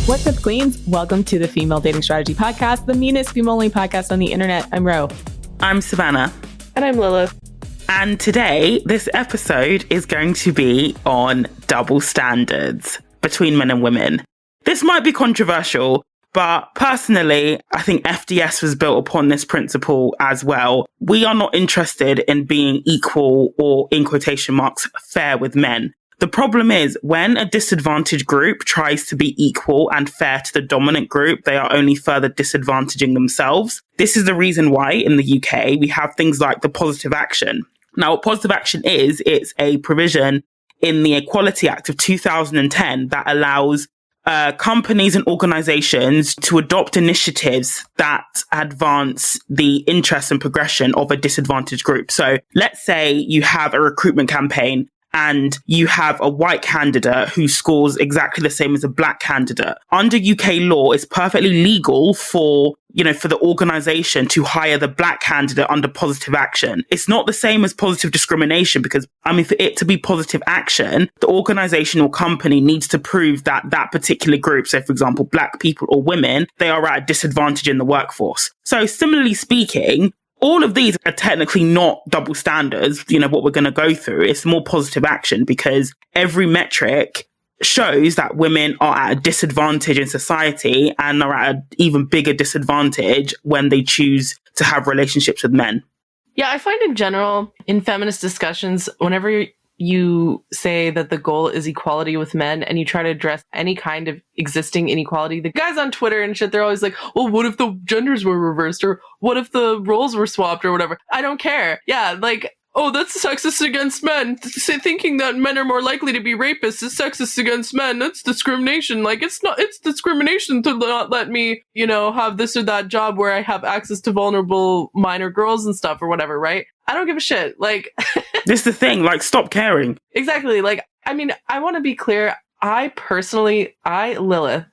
What's up, queens? Welcome to the Female Dating Strategy Podcast, the meanest female-only podcast on the internet. I'm Ro. I'm Savannah. And I'm Lilith. And today, this episode is going to be on double standards between men and women. This might be controversial, but personally, I think FDS was built upon this principle as well. We are not interested in being equal or, in quotation marks, fair with men. The problem is when a disadvantaged group tries to be equal and fair to the dominant group, they are only further disadvantaging themselves. This is the reason why in the UK we have things like the positive action. Now, what positive action is, it's a provision in the Equality Act of 2010 that allows companies and organizations to adopt initiatives that advance the interests and progression of a disadvantaged group. So let's say you have a recruitment campaign and you have a white candidate who scores exactly the same as a black candidate. Under UK law, it's perfectly legal for the organization to hire the black candidate under positive action. It's not the same as positive discrimination because, for it to be positive action, the organization or company needs to prove that that particular group, so for example, black people or women, they are at a disadvantage in the workforce. So similarly speaking, all of these are technically not double standards, what we're going to go through. It's more positive action because every metric shows that women are at a disadvantage in society and are at an even bigger disadvantage when they choose to have relationships with men. Yeah, I find in general, in feminist discussions, whenever you say that the goal is equality with men and you try to address any kind of existing inequality, the guys on Twitter and shit, they're always like, well, what if the genders were reversed? Or what if the roles were swapped or whatever? I don't care. Yeah, oh, that's sexist against men. Thinking that men are more likely to be rapists is sexist against men. That's discrimination. It's discrimination to not let me, have this or that job where I have access to vulnerable minor girls and stuff or whatever, right? I don't give a shit. This is the thing, stop caring. Exactly. I want to be clear. I personally, Lilith,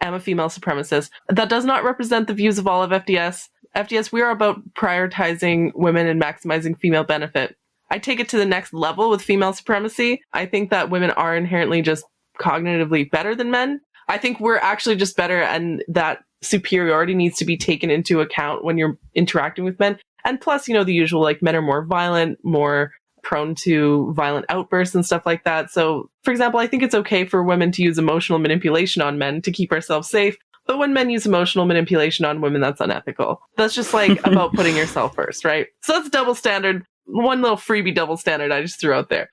am a female supremacist. That does not represent the views of all of FDS. FDS, we are about prioritizing women and maximizing female benefit. I take it to the next level with female supremacy. I think that women are inherently just cognitively better than men. I think we're actually just better, and that superiority needs to be taken into account when you're interacting with men. And plus, the usual, men are more violent, more prone to violent outbursts and stuff like that. So, for example, I think it's okay for women to use emotional manipulation on men to keep ourselves safe. But when men use emotional manipulation on women, that's unethical. That's just about putting yourself first, right? So that's double standard. One little freebie double standard I just threw out there.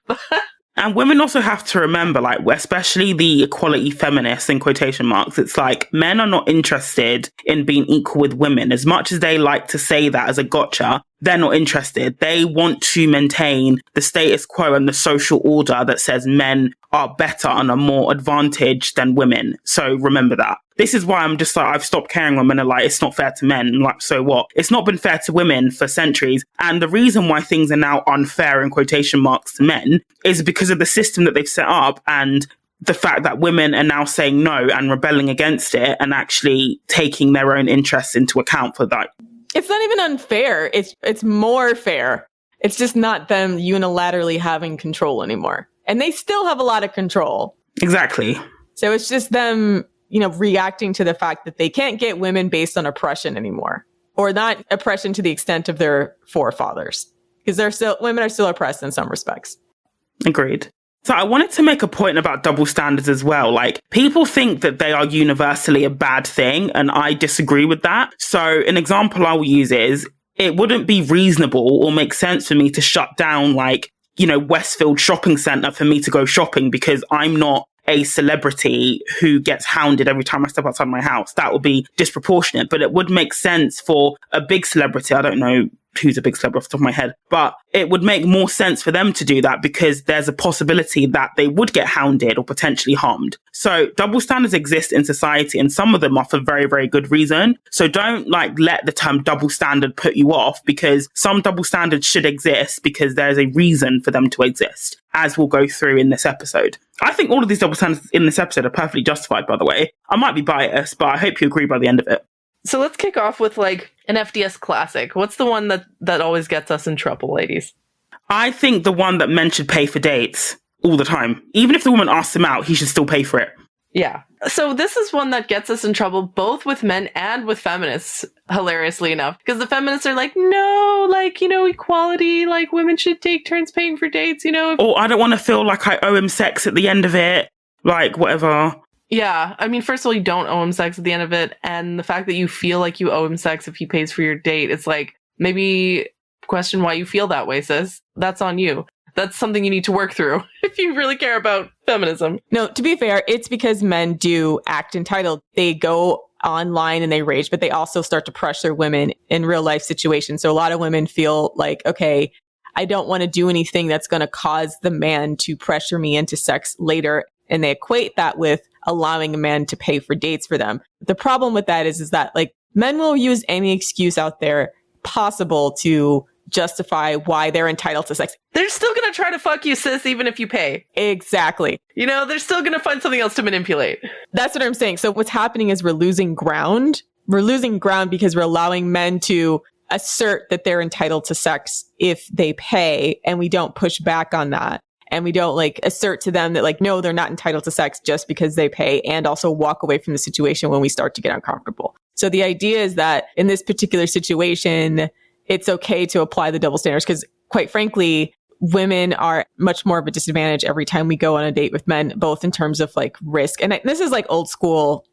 And women also have to remember, especially the equality feminists in quotation marks, it's men are not interested in being equal with women. As much as they like to say that as a gotcha, they're not interested. They want to maintain the status quo and the social order that says men are better and are more advantaged than women. So remember that. This is why I'm just I've stopped caring when men are it's not fair to men. So what? It's not been fair to women for centuries. And the reason why things are now unfair in quotation marks to men is because of the system that they've set up and the fact that women are now saying no and rebelling against it and actually taking their own interests into account for that. It's not even unfair. It's more fair. It's just not them unilaterally having control anymore. And they still have a lot of control. Exactly. So it's just them, reacting to the fact that they can't get women based on oppression anymore. Or not oppression to the extent of their forefathers. Because women are still oppressed in some respects. Agreed. So I wanted to make a point about double standards as well. People think that they are universally a bad thing, and I disagree with that. So an example I will use is, it wouldn't be reasonable or make sense for me to shut down, Westfield shopping centre for me to go shopping because I'm not a celebrity who gets hounded every time I step outside my house. That would be disproportionate, but it would make sense for a big celebrity. I don't know who's a big celebrity off the top of my head, but it would make more sense for them to do that because there's a possibility that they would get hounded or potentially harmed. So double standards exist in society and some of them are for very, very good reason. So don't let the term double standard put you off because some double standards should exist because there's a reason for them to exist, as we'll go through in this episode. I think all of these double standards in this episode are perfectly justified, by the way. I might be biased, but I hope you agree by the end of it. So let's kick off with an FDS classic. What's the one that always gets us in trouble, ladies? I think the one that men should pay for dates all the time. Even if the woman asks him out, he should still pay for it. Yeah. So this is one that gets us in trouble both with men and with feminists, hilariously enough, because the feminists are like, no, like, equality, like women should take turns paying for dates, Or I don't want to feel like I owe him sex at the end of it, like whatever. Yeah. I mean, first of all, you don't owe him sex at the end of it. And the fact that you feel like you owe him sex if he pays for your date, it's like, maybe question why you feel that way, sis. That's on you. That's something you need to work through if you really care about feminism. No, to be fair, it's because men do act entitled. They go online and they rage, but they also start to pressure women in real life situations. So a lot of women feel like, okay, I don't want to do anything that's going to cause the man to pressure me into sex later. And they equate that with allowing a man to pay for dates for them. The problem with that is that like men will use any excuse out there possible to justify why they're entitled to sex. They're still going to try to fuck you, sis, even if you pay. Exactly. They're still going to find something else to manipulate. That's what I'm saying. So what's happening is we're losing ground. We're losing ground because we're allowing men to assert that they're entitled to sex if they pay, and we don't push back on that. And we don't like assert to them that like, no, they're not entitled to sex just because they pay, and also walk away from the situation when we start to get uncomfortable. So the idea is that in this particular situation, it's okay to apply the double standards because quite frankly, women are much more of a disadvantage every time we go on a date with men, both in terms of like risk. And this is like old school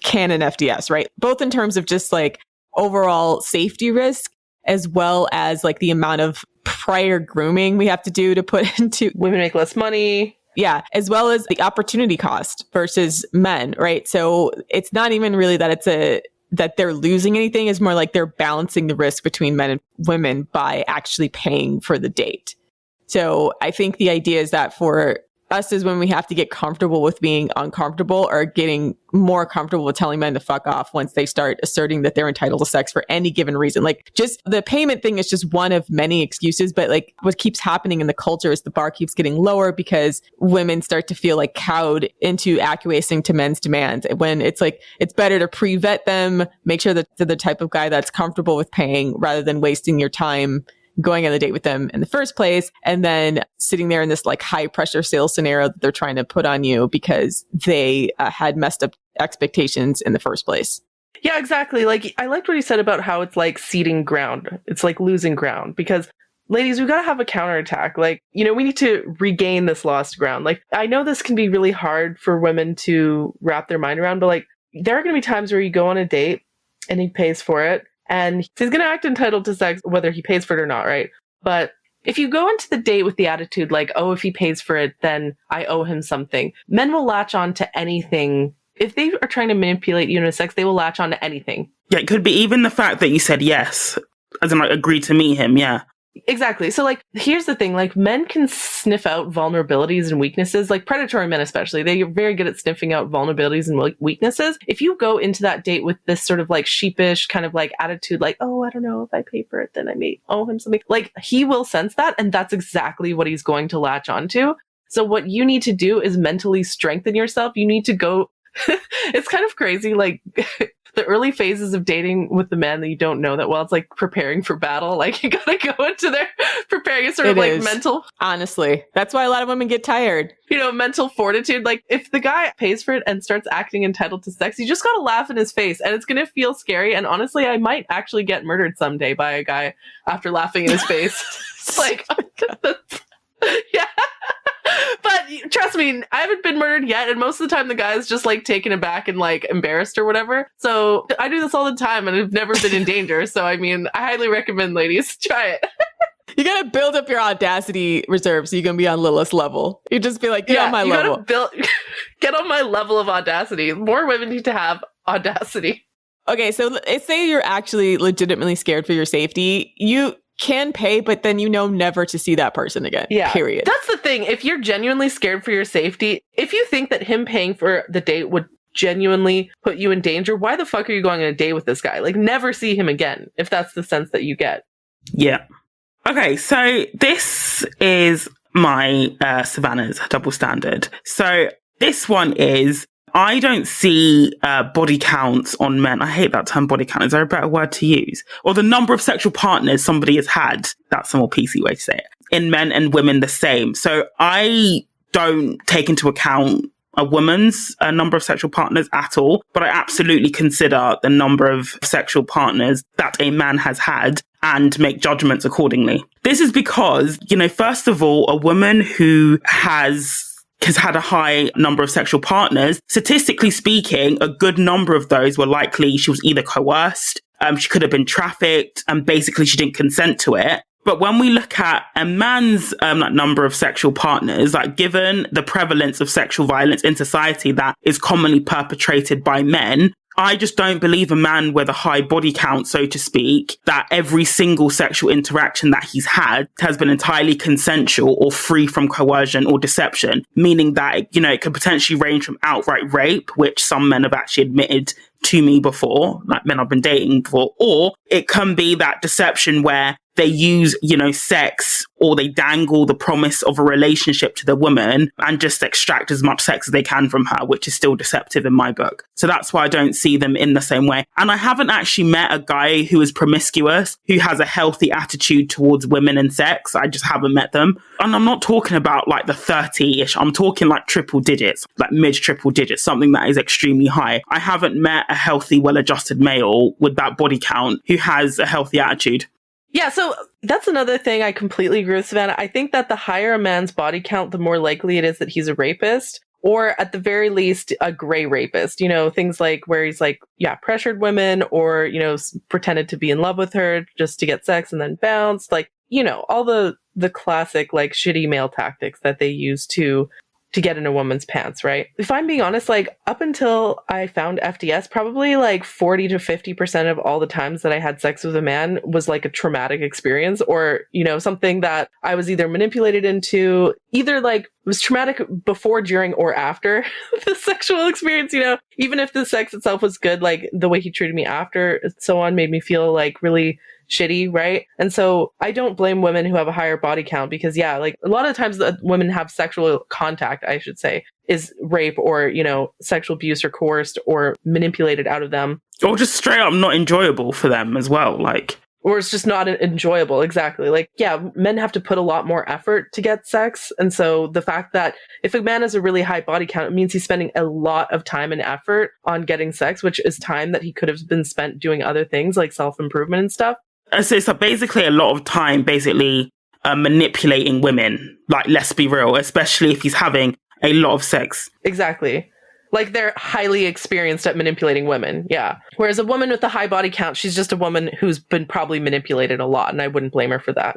canon FDS, right? Both in terms of just like overall safety risk, as well as like the amount of prior grooming we have to do to put into women make less money. Yeah, as well as the opportunity cost versus men, right? So it's not even really that that they're losing anything. It's more like they're balancing the risk between men and women by actually paying for the date. So I think the idea is that for us is when we have to get comfortable with being uncomfortable or getting more comfortable with telling men to fuck off once they start asserting that they're entitled to sex for any given reason. Like just the payment thing is just one of many excuses, but like what keeps happening in the culture is the bar keeps getting lower because women start to feel like cowed into acquiescing to men's demands when it's like, it's better to pre-vet them, make sure that they're the type of guy that's comfortable with paying rather than wasting your time going on the date with them in the first place, and then sitting there in this like high pressure sales scenario that they're trying to put on you because they had messed up expectations in the first place. Yeah, exactly. Like I liked what he said about how it's like ceding ground. It's like losing ground because ladies, we've got to have a counterattack. Like, we need to regain this lost ground. Like, I know this can be really hard for women to wrap their mind around, but like there are going to be times where you go on a date and he pays for it. And he's going to act entitled to sex, whether he pays for it or not, right? But if you go into the date with the attitude like, oh, if he pays for it, then I owe him something, men will latch on to anything. If they are trying to manipulate you into sex, they will latch on to anything. Yeah, it could be even the fact that you said yes, as in like agree to meet him, yeah. Exactly. So like, here's the thing, like men can sniff out vulnerabilities and weaknesses, like predatory men especially. They're very good at sniffing out vulnerabilities and weaknesses. If you go into that date with this sort of like sheepish kind of like attitude, like, oh, I don't know, if I pay for it, then I may owe him something. Like he will sense that. And that's exactly what he's going to latch onto. So what you need to do is mentally strengthen yourself. You need to go, it's kind of crazy. Like the early phases of dating with the man that you don't know that well, it's like preparing for battle. Like you gotta go into there preparing a sort of like mental. Honestly, that's why a lot of women get tired. Mental fortitude. Like if the guy pays for it and starts acting entitled to sex, you just gotta laugh in his face and it's gonna feel scary. And honestly, I might actually get murdered someday by a guy after laughing in his face. It's like, yeah. But trust me, I haven't been murdered yet. And most of the time the guy's just like taken aback and like embarrassed or whatever. So I do this all the time and I've never been in danger. So I mean, I highly recommend ladies try it. You gotta build up your audacity reserve so you can be on Lilith's level. You just be like, get on my level. Get on my level of audacity. More women need to have audacity. Okay, so let's say you're actually legitimately scared for your safety. You can pay, but then never to see that person again. Yeah. Period. That's the thing. If you're genuinely scared for your safety, if you think that him paying for the date would genuinely put you in danger, why the fuck are you going on a date with this guy? Like, never see him again, if that's the sense that you get. Yeah. Okay, so this is my Savannah's double standard. So this one is, I don't see body counts on men. I hate that term body count. Is there a better word to use? Or the number of sexual partners somebody has had. That's a more PC way to say it. In men and women the same. So I don't take into account a woman's number of sexual partners at all, but I absolutely consider the number of sexual partners that a man has had and make judgments accordingly. This is because, first of all, a woman who has had a high number of sexual partners, statistically speaking, a good number of those were likely she was either coerced, she could have been trafficked, and basically she didn't consent to it. But when we look at a man's number of sexual partners, given the prevalence of sexual violence in society that is commonly perpetrated by men, I just don't believe a man with a high body count, so to speak, that every single sexual interaction that he's had has been entirely consensual or free from coercion or deception, meaning that, it could potentially range from outright rape, which some men have actually admitted to me before, like men I've been dating before, or it can be that deception where they use, sex, or they dangle the promise of a relationship to the woman and just extract as much sex as they can from her, which is still deceptive in my book. So that's why I don't see them in the same way. And I haven't actually met a guy who is promiscuous, who has a healthy attitude towards women and sex. I just haven't met them. And I'm not talking about the 30-ish. I'm talking triple digits, mid triple digits, something that is extremely high. I haven't met a healthy, well-adjusted male with that body count who has a healthy attitude. Yeah, so that's another thing I completely agree with Savannah. I think that the higher a man's body count, the more likely it is that he's a rapist, or at the very least, a gray rapist. Things like where he's pressured women or, pretended to be in love with her just to get sex and then bounced. All the classic, shitty male tactics that they use to get in a woman's pants, right? If I'm being honest, up until I found FDS, probably 40 to 50% of all the times that I had sex with a man was a traumatic experience, or, something that I was either manipulated into, either it was traumatic before, during, or after the sexual experience, even if the sex itself was good, the way he treated me after and so on made me feel really shitty, right? And so I don't blame women who have a higher body count because, a lot of times that women have sexual contact, I should say, is rape or, sexual abuse or coerced or manipulated out of them. Or just straight up not enjoyable for them as well, Or it's just not enjoyable, exactly. Men have to put a lot more effort to get sex. And so the fact that if a man has a really high body count, it means he's spending a lot of time and effort on getting sex, which is time that he could have been spent doing other things like self-improvement and stuff. So it's basically a lot of time manipulating women. Let's be real, especially if he's having a lot of sex. Exactly. They're highly experienced at manipulating women. Yeah. Whereas a woman with a high body count, she's just a woman who's been probably manipulated a lot. And I wouldn't blame her for that.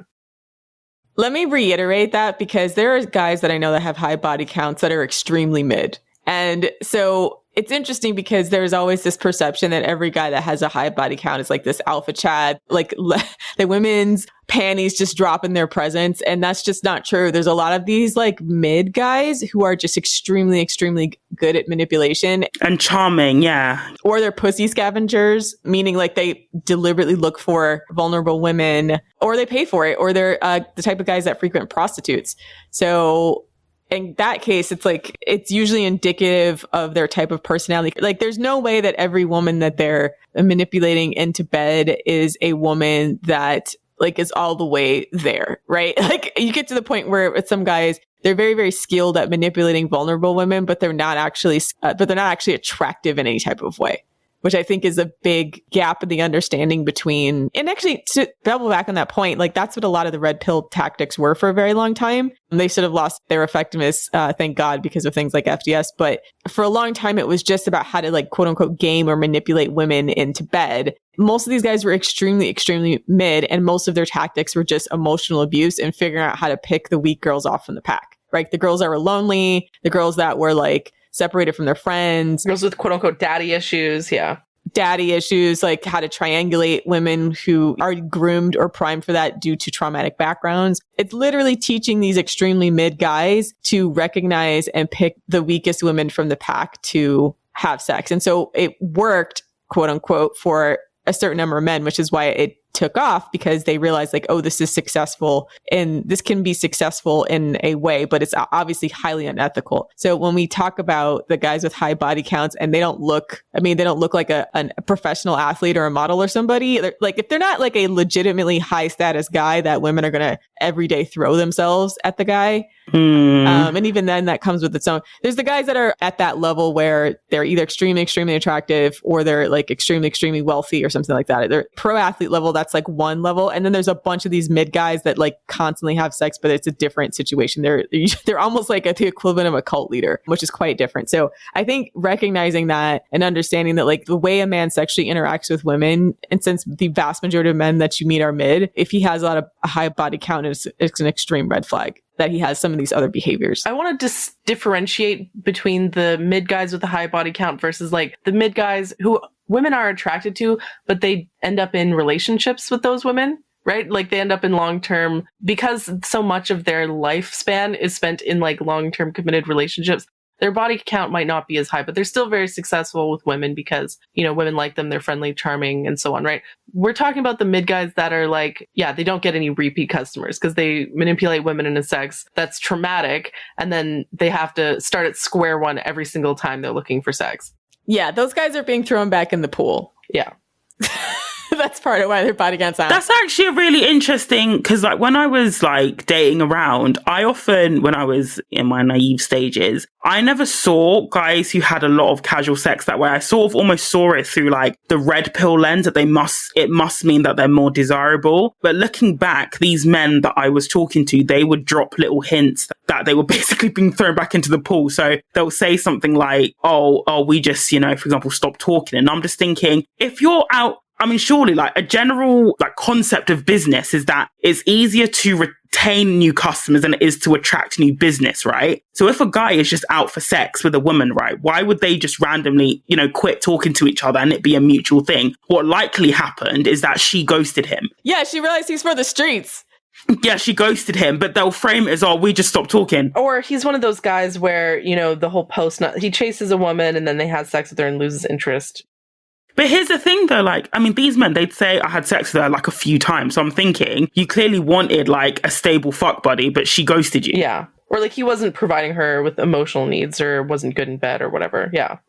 Let me reiterate that because there are guys that I know that have high body counts that are extremely mid. And so it's interesting because there's always this perception that every guy that has a high body count is this alpha chad, the women's panties just drop in their presence. And that's just not true. There's a lot of these mid guys who are just extremely, extremely good at manipulation. And charming, yeah. Or they're pussy scavengers, meaning they deliberately look for vulnerable women or they pay for it, or they're the type of guys that frequent prostitutes. So in that case, it's usually indicative of their type of personality. There's no way that every woman that they're manipulating into bed is a woman that is all the way there, right? You get to the point where with some guys, they're very, very skilled at manipulating vulnerable women, but they're not actually attractive in any type of way, which I think is a big gap in the understanding between, and actually to double back on that point, that's what a lot of the red pill tactics were for a very long time. And they sort of lost their effectiveness, thank God, because of things like FDS. But for a long time, it was just about how to quote unquote game or manipulate women into bed. Most of these guys were extremely, extremely mid, and most of their tactics were just emotional abuse and figuring out how to pick the weak girls off from the pack, right? The girls that were lonely, the girls that were separated from their friends. Girls with quote unquote daddy issues. Yeah. Daddy issues, how to triangulate women who are groomed or primed for that due to traumatic backgrounds. It's literally teaching these extremely mid guys to recognize and pick the weakest women from the pack to have sex. And so it worked, quote unquote, for a certain number of men, which is why it took off because they realized like, oh, this is successful and this can be successful in a way, but it's obviously highly unethical. So when we talk about the guys with high body counts and they don't look like a professional athlete or a model or somebody, like if they're not like a legitimately high status guy that women are going to every day throw themselves at the guy. And even then that comes with its own, there's the guys that are at that level where they're either extremely attractive or they're like extremely wealthy or something like that. They're pro athlete level. That's like one level. And then there's a bunch of these mid guys that like constantly have sex, but it's a different situation. They're almost like the equivalent of a cult leader, which is quite different. So I think recognizing that and understanding that like the way a man sexually interacts with women, and since the vast majority of men that you meet are mid, if he has a high body count, it's an extreme red flag that he has some of these other behaviors. I want to differentiate between the mid guys with a high body count versus like the mid guys who women are attracted to, but they end up in relationships with those women, right? Like they end up in long-term, because so much of their lifespan is spent in like long-term committed relationships. Their body count might not be as high, but they're still very successful with women because, you know, women like them, they're friendly, charming, and so on, right? We're talking about the mid guys that are like, yeah, they don't get any repeat customers because they manipulate women into sex. That's traumatic. And then they have to start at square one every single time they're looking for sex. Yeah, those guys are being thrown back in the pool. Yeah. That's part of why their body counts out. That's actually a really interesting, because like when I was like dating around, I often, when I was in my naive stages, I never saw guys who had a lot of casual sex that way. I sort of almost saw it through like the red pill lens that it must mean that they're more desirable. But looking back, these men that I was talking to, they would drop little hints that they were basically being thrown back into the pool. So they'll say something like, oh, we just, you know, for example, stop talking. And I'm just thinking, if you're out, I mean, surely like a general like concept of business is that it's easier to retain new customers than it is to attract new business, right? So if a guy is just out for sex with a woman, right, why would they just randomly, you know, quit talking to each other and it be a mutual thing? What likely happened is that she ghosted him. Yeah, she realized he's for the streets. Yeah, she ghosted him, but they'll frame it as, oh, we just stopped talking. Or he's one of those guys where, you know, the whole he chases a woman and then they have sex with her and loses interest. But here's the thing though, like, I mean, these men, they'd say I had sex with her like a few times. So I'm thinking you clearly wanted like a stable fuck buddy, but she ghosted you. Yeah. Or like he wasn't providing her with emotional needs or wasn't good in bed or whatever. Yeah.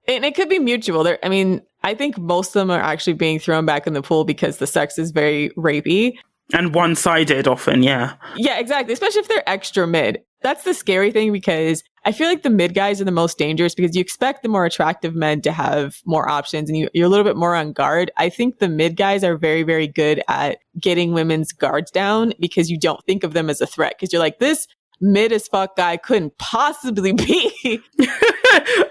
And it could be mutual. I mean, I think most of them are actually being thrown back in the pool because the sex is very rapey. And one-sided often, yeah. Yeah, exactly. Especially if they're extra mid. That's the scary thing, because I feel like the mid guys are the most dangerous because you expect the more attractive men to have more options and you're a little bit more on guard. I think the mid guys are very, very good at getting women's guards down because you don't think of them as a threat, because you're like, this mid as fuck guy couldn't possibly be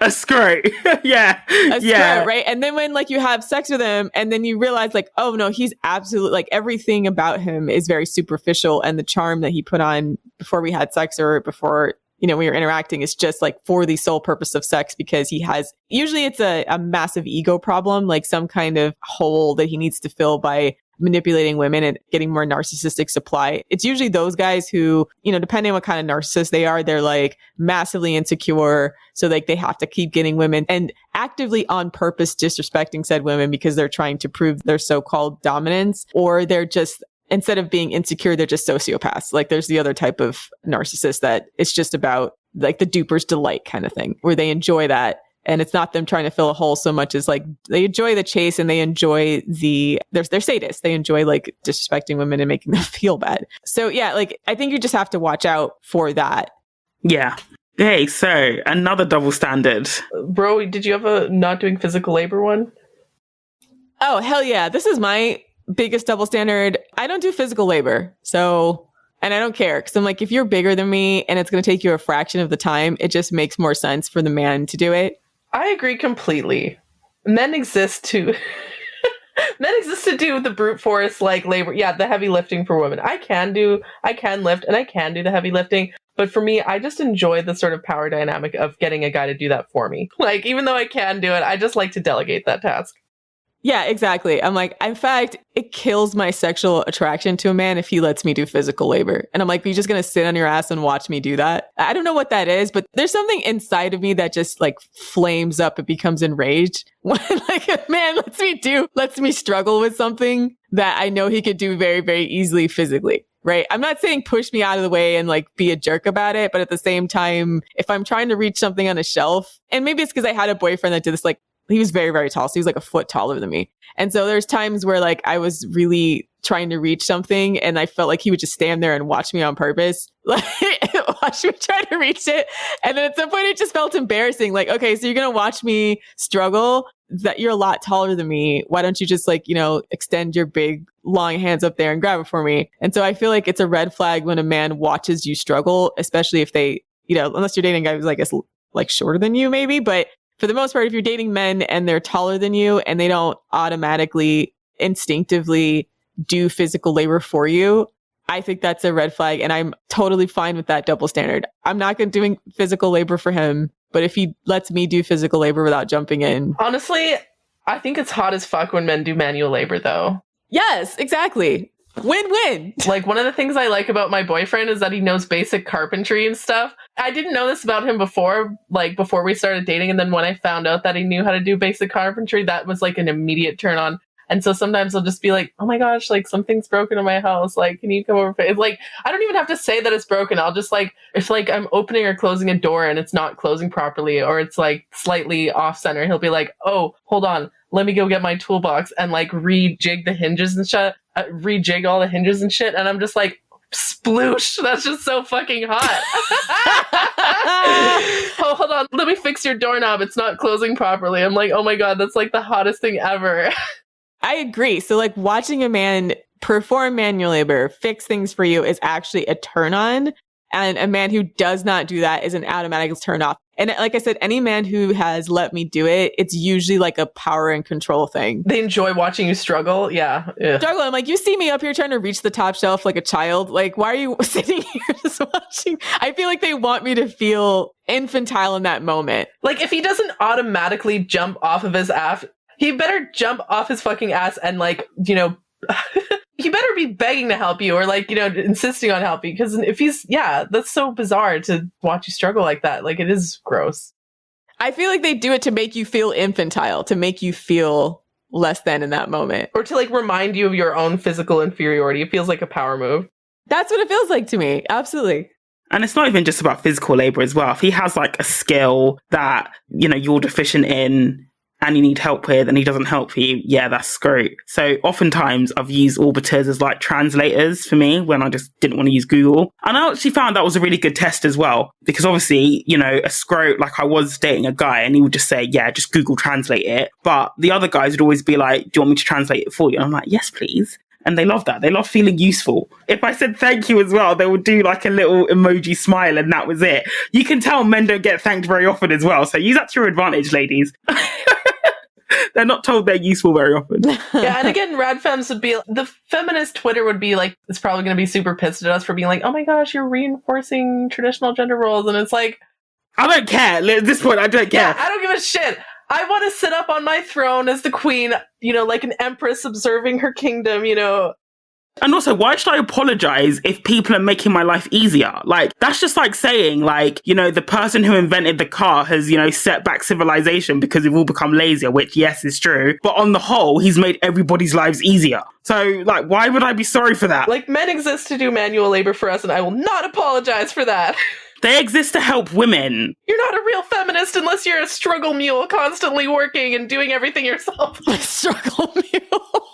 a scrote. Yeah. Scrote, right? And then when like you have sex with him and then you realize like, oh no, he's absolutely like everything about him is very superficial, and the charm that he put on before we had sex or before, you know, we were interacting is just like for the sole purpose of sex, because he has, usually it's a massive ego problem, like some kind of hole that he needs to fill by manipulating women and getting more narcissistic supply. It's usually those guys who, you know, depending on what kind of narcissist they are, they're like massively insecure. So like they have to keep getting women and actively on purpose disrespecting said women because they're trying to prove their so-called dominance, or they're just, instead of being insecure, they're just sociopaths. Like there's the other type of narcissist that it's just about like the duper's delight kind of thing, where they enjoy that. And it's not them trying to fill a hole so much as like they enjoy the chase and they enjoy they're sadists. They enjoy like disrespecting women and making them feel bad. So yeah, like I think you just have to watch out for that. Yeah. Hey, so another double standard. Bro, did you have a not doing physical labor one? Oh, hell yeah. This is my biggest double standard. I don't do physical labor. So, and I don't care, because I'm like, if you're bigger than me and it's going to take you a fraction of the time, it just makes more sense for the man to do it. I agree completely. Men exist to do the brute force like labor. Yeah, the heavy lifting for women. I can lift and I can do the heavy lifting. But for me, I just enjoy the sort of power dynamic of getting a guy to do that for me. Like, even though I can do it, I just like to delegate that task. Yeah, exactly. I'm like, in fact, it kills my sexual attraction to a man if he lets me do physical labor. And I'm like, you're just going to sit on your ass and watch me do that? I don't know what that is, but there's something inside of me that just like flames up and becomes enraged when like a man lets me struggle with something that I know he could do very, very easily physically. Right. I'm not saying push me out of the way and like be a jerk about it. But at the same time, if I'm trying to reach something on a shelf, and maybe it's because I had a boyfriend that did this, like, he was very, very tall. So he was like a foot taller than me. And so there's times where like I was really trying to reach something and I felt like he would just stand there and watch me on purpose, like watch me try to reach it. And then at some point it just felt embarrassing. Like, okay, so you're going to watch me struggle, that you're a lot taller than me. Why don't you just like, extend your big long hands up there and grab it for me? And so I feel like it's a red flag when a man watches you struggle, especially if they, unless you're dating a guy who's like shorter than you maybe, but for the most part, if you're dating men and they're taller than you and they don't automatically, instinctively do physical labor for you, I think that's a red flag. And I'm totally fine with that double standard. I'm not going to doing physical labor for him, but if he lets me do physical labor without jumping in. Honestly, I think it's hot as fuck when men do manual labor, though. Yes, exactly. Win-win. Like, one of the things I like about my boyfriend is that he knows basic carpentry and stuff. I didn't know this about him before we started dating. And then when I found out that he knew how to do basic carpentry, that was like an immediate turn on. And so sometimes I'll just be like, oh my gosh, like something's broken in my house. Like, can you come over? It's like, I don't even have to say that it's broken. I'll just like, if like I'm opening or closing a door and it's not closing properly, or it's like slightly off center, he'll be like, oh, hold on, let me go get my toolbox and like rejig the hinges and rejig all the hinges and shit. And I'm just like, sploosh, that's just so fucking hot. Oh, hold on, let me fix your doorknob. It's not closing properly. I'm like, oh my God, that's like the hottest thing ever. I agree. So like watching a man perform manual labor, fix things for you is actually a turn on. And a man who does not do that is an automatic turn off. And like I said, any man who has let me do it, it's usually like a power and control thing. They enjoy watching you struggle. Yeah. Struggle. I'm like, you see me up here trying to reach the top shelf like a child. Like, why are you sitting here just watching? I feel like they want me to feel infantile in that moment. Like, if he doesn't automatically jump off of his ass, he better jump off his fucking ass and like, he better be begging to help you or like, insisting on helping. Because if that's so bizarre to watch you struggle like that. Like, it is gross. I feel like they do it to make you feel infantile, to make you feel less than in that moment. Or to like remind you of your own physical inferiority. It feels like a power move. That's what it feels like to me. Absolutely. And it's not even just about physical labor as well. If he has like a skill that, you're deficient in, and you need help with, and he doesn't help you, yeah, that's screwed. So oftentimes I've used orbiters as like translators for me when I just didn't want to use Google. And I actually found that was a really good test as well, because obviously, a scrote, like I was dating a guy and he would just say, yeah, just Google translate it. But the other guys would always be like, do you want me to translate it for you? And I'm like, yes, please. And they love that. They love feeling useful. If I said thank you as well, they would do like a little emoji smile and that was it. You can tell men don't get thanked very often as well. So use that to your advantage, ladies. They're not told they're useful very often. Yeah, and again, rad femmes would be, the feminist Twitter would be like, it's probably going to be super pissed at us for being like, oh my gosh, you're reinforcing traditional gender roles. And it's like, I don't care. At this point, I don't care. Yeah, I don't give a shit. I want to sit up on my throne as the queen, like an empress observing her kingdom, And also, why should I apologize if people are making my life easier? Like, that's just like saying, like, the person who invented the car has, set back civilization because we've all become lazier, which, yes, is true. But on the whole, he's made everybody's lives easier. So, like, why would I be sorry for that? Like, men exist to do manual labor for us, and I will not apologize for that. They exist to help women. You're not a real feminist unless you're a struggle mule constantly working and doing everything yourself. Struggle mule.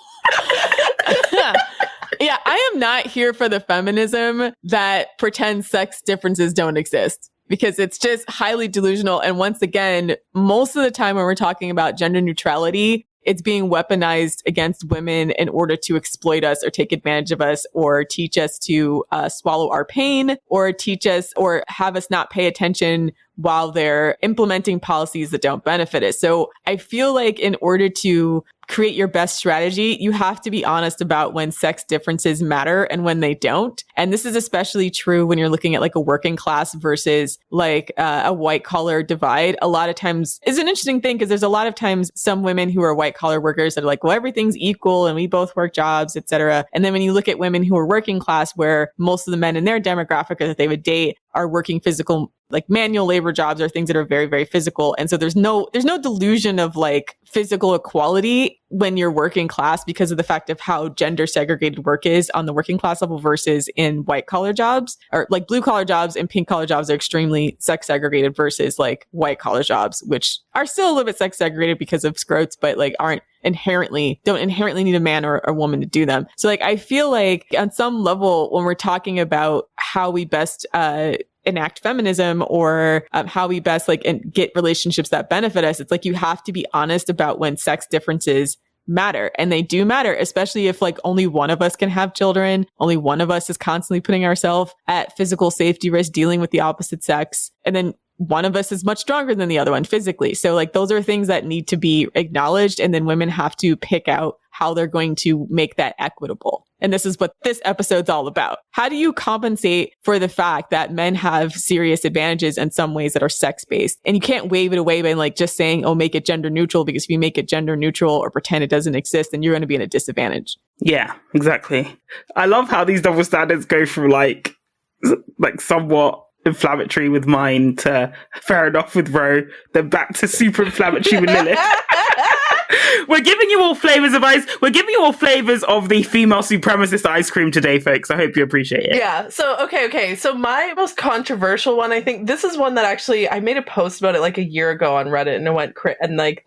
Yeah, I am not here for the feminism that pretends sex differences don't exist, because it's just highly delusional. And once again, most of the time when we're talking about gender neutrality, it's being weaponized against women in order to exploit us or take advantage of us or teach us to swallow our pain or teach us or have us not pay attention while they're implementing policies that don't benefit it. So I feel like in order to create your best strategy, you have to be honest about when sex differences matter and when they don't. And this is especially true when you're looking at like a working class versus like a white collar divide. A lot of times is an interesting thing because there's a lot of times some women who are white collar workers that are like, well, everything's equal and we both work jobs, etc. And then when you look at women who are working class, where most of the men in their demographic that they would date are working physical, like manual labor jobs or things that are very, very physical. And so there's no delusion of like physical equality when you're working class because of the fact of how gender segregated work is on the working class level versus in white collar jobs, or like blue collar jobs and pink collar jobs are extremely sex segregated versus like white collar jobs, which are still a little bit sex segregated because of scrotes, but like don't inherently need a man or a woman to do them. So like, I feel like on some level, when we're talking about how we best, enact feminism or how we best like get relationships that benefit us, it's like you have to be honest about when sex differences matter, and they do matter, especially if like only one of us can have children, only one of us is constantly putting ourselves at physical safety risk dealing with the opposite sex, and then one of us is much stronger than the other one physically. So like those are things that need to be acknowledged, and then women have to pick out how they're going to make that equitable. And this is what this episode's all about. How do you compensate for the fact that men have serious advantages in some ways that are sex-based? And you can't wave it away by like just saying, oh, make it gender neutral, because if you make it gender neutral or pretend it doesn't exist, then you're going to be in a disadvantage. Yeah, exactly. I love how these double standards go from like somewhat inflammatory with mine to fair enough with Ro, then back to super inflammatory with Lilith. We're giving you all flavors of ice. We're giving you all flavors of the female supremacist ice cream today, folks. I hope you appreciate it. Yeah. So, okay. So my most controversial one, I think this is one that actually I made a post about it like a year ago on Reddit, and it went and like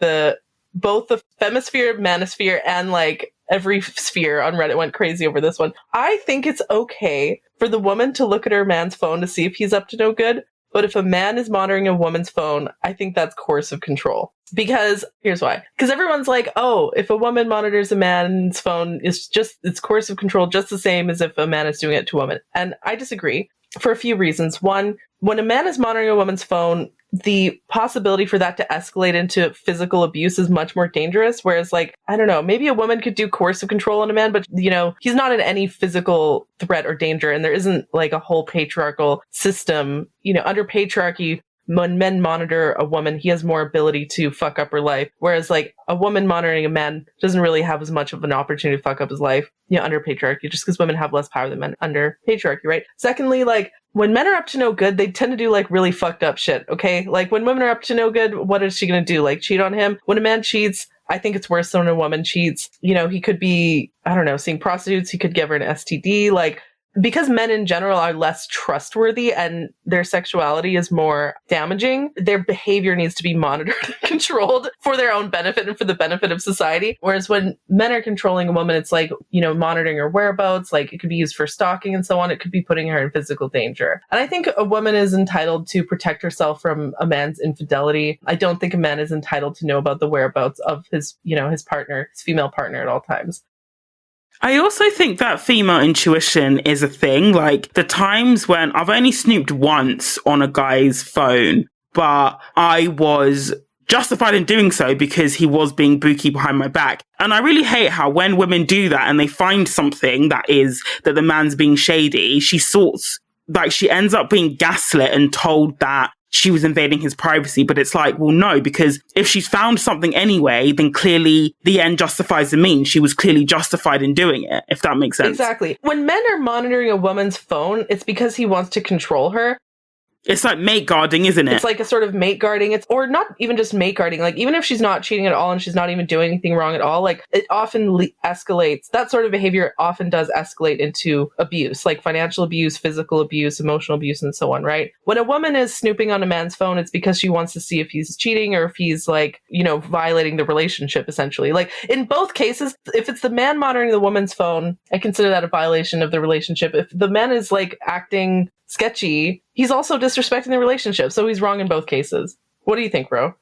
both the femisphere, manosphere, and like every sphere on Reddit went crazy over this one. I think it's okay for the woman to look at her man's phone to see if he's up to no good. But if a man is monitoring a woman's phone, I think that's coercive control. Because here's why. Because everyone's like, oh, if a woman monitors a man's phone, it's coercive control just the same as if a man is doing it to a woman. And I disagree for a few reasons. One, when a man is monitoring a woman's phone, the possibility for that to escalate into physical abuse is much more dangerous. Whereas, like, I don't know, maybe a woman could do coercive control on a man, but, you know, he's not in any physical threat or danger. And there isn't like a whole patriarchal system, you know, under patriarchy. When men monitor a woman, he has more ability to fuck up her life. Whereas like a woman monitoring a man doesn't really have as much of an opportunity to fuck up his life, you know, under patriarchy, just because women have less power than men under patriarchy, right? Secondly, like when men are up to no good, they tend to do like really fucked up shit, okay? Like when women are up to no good, what is she going to do? Like cheat on him? When a man cheats, I think it's worse than when a woman cheats. You know, he could be, I don't know, seeing prostitutes, he could give her an STD, like, because men in general are less trustworthy and their sexuality is more damaging, their behavior needs to be monitored and controlled for their own benefit and for the benefit of society. Whereas when men are controlling a woman, it's like, you know, monitoring her whereabouts, like it could be used for stalking and so on. It could be putting her in physical danger. And I think a woman is entitled to protect herself from a man's infidelity. I don't think a man is entitled to know about the whereabouts of his, you know, his partner, his female partner at all times. I also think that female intuition is a thing. Like the times when I've only snooped once on a guy's phone, but I was justified in doing so because he was being booky behind my back. And I really hate how when women do that and they find something that the man's being shady, she ends up being gaslit and told that she was invading his privacy. But it's like, well, no, because if she's found something anyway, then clearly the end justifies the means. She was clearly justified in doing it, if that makes sense. Exactly. When men are monitoring a woman's phone, it's because he wants to control her. It's like mate guarding, isn't it? It's like a sort of mate guarding. Or not even just mate guarding. Like, even if she's not cheating at all and she's not even doing anything wrong at all, like, it often escalates. That sort of behavior often does escalate into abuse, like financial abuse, physical abuse, emotional abuse, and so on, right? When a woman is snooping on a man's phone, it's because she wants to see if he's cheating or if he's, like, you know, violating the relationship, essentially. Like, in both cases, if it's the man monitoring the woman's phone, I consider that a violation of the relationship. If the man is, like, acting sketchy, he's also disrespecting the relationship, so he's wrong in both cases. What do you think, bro?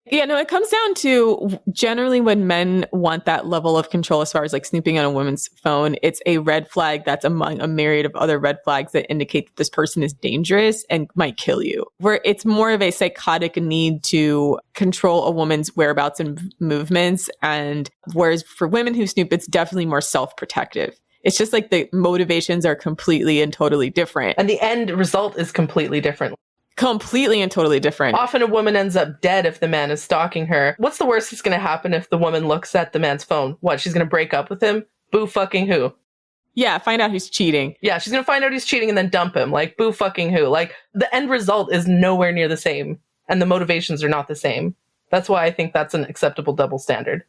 Yeah, no, it comes down to generally when men want that level of control as far as like snooping on a woman's phone, it's a red flag that's among a myriad of other red flags that indicate that this person is dangerous and might kill you. Where it's more of a psychotic need to control a woman's whereabouts and movements. And whereas for women who snoop, it's definitely more self-protective. It's just like the motivations are completely and totally different. And the end result is completely different. Completely and totally different. Often a woman ends up dead if the man is stalking her. What's the worst that's going to happen if the woman looks at the man's phone? What, she's going to break up with him? Boo fucking who? Yeah, find out he's cheating. Yeah, she's going to find out he's cheating and then dump him. Like, boo fucking who? Like, the end result is nowhere near the same. And the motivations are not the same. That's why I think that's an acceptable double standard.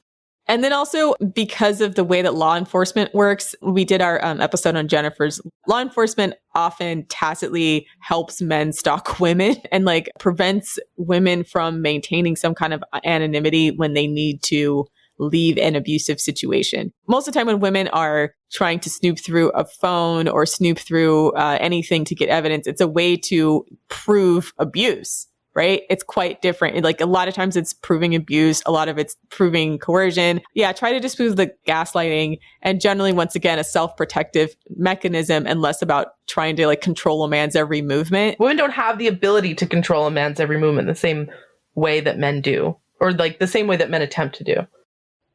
And then also because of the way that law enforcement works, we did our episode on Jennifer's. Law enforcement often tacitly helps men stalk women and like prevents women from maintaining some kind of anonymity when they need to leave an abusive situation. Most of the time when women are trying to snoop through a phone or snoop through anything to get evidence, it's a way to prove abuse. Right? It's quite different. Like a lot of times it's proving abuse. A lot of it's proving coercion. Yeah. Try to disprove the gaslighting and generally, once again, a self-protective mechanism and less about trying to like control a man's every movement. Women don't have the ability to control a man's every movement the same way that men do, or like the same way that men attempt to do.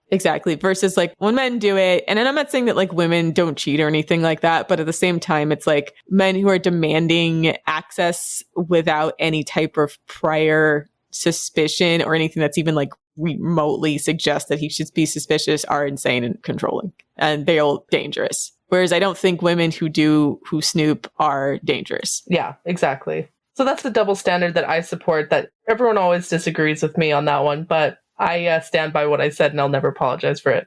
Exactly. Versus like when men do it, and I'm not saying that like women don't cheat or anything like that, but at the same time, it's like men who are demanding access without any type of prior suspicion or anything that's even like remotely suggests that he should be suspicious are insane and controlling, and they're all dangerous. Whereas I don't think women who snoop are dangerous. Yeah, exactly. So that's the double standard that I support, that everyone always disagrees with me on that one, but I stand by what I said and I'll never apologize for it.